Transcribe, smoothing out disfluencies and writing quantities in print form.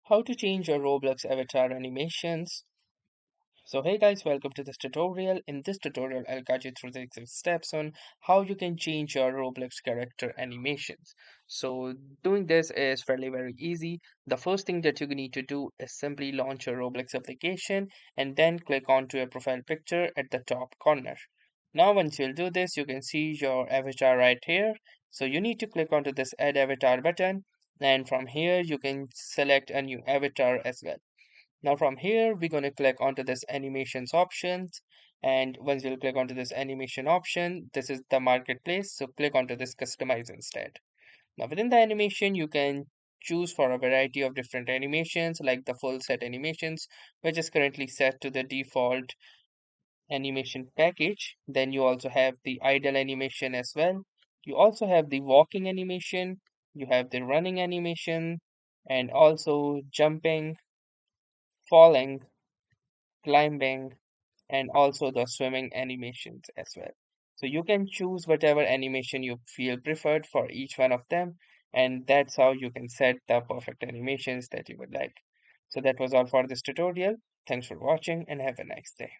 How to change your Roblox avatar animations. So hey guys, welcome to this tutorial. In this tutorial, I'll guide you through the 6 steps on how you can change your Roblox character animations. So doing this is fairly very easy. The first thing that you need to do is simply launch your Roblox application and then click onto your profile picture at the top corner. Now once you'll do this, you can see your avatar right here. So you need to click onto this add avatar button, and from here you can select a new avatar as well. Now from here, we're going to click onto this animations options. And once we'll click onto this animation option, this is the marketplace. So click onto this customize instead. Now within the animation, you can choose for a variety of different animations like the full set animations, which is currently set to the default animation package. Then you also have the idle animation as well. You also have the walking animation. You have the running animation and also jumping, falling, climbing, and also the swimming animations as well. So you can choose whatever animation you feel preferred for each one of them, and that's how you can set the perfect animations that you would like. So that was all for this tutorial. Thanks for watching and have a nice day.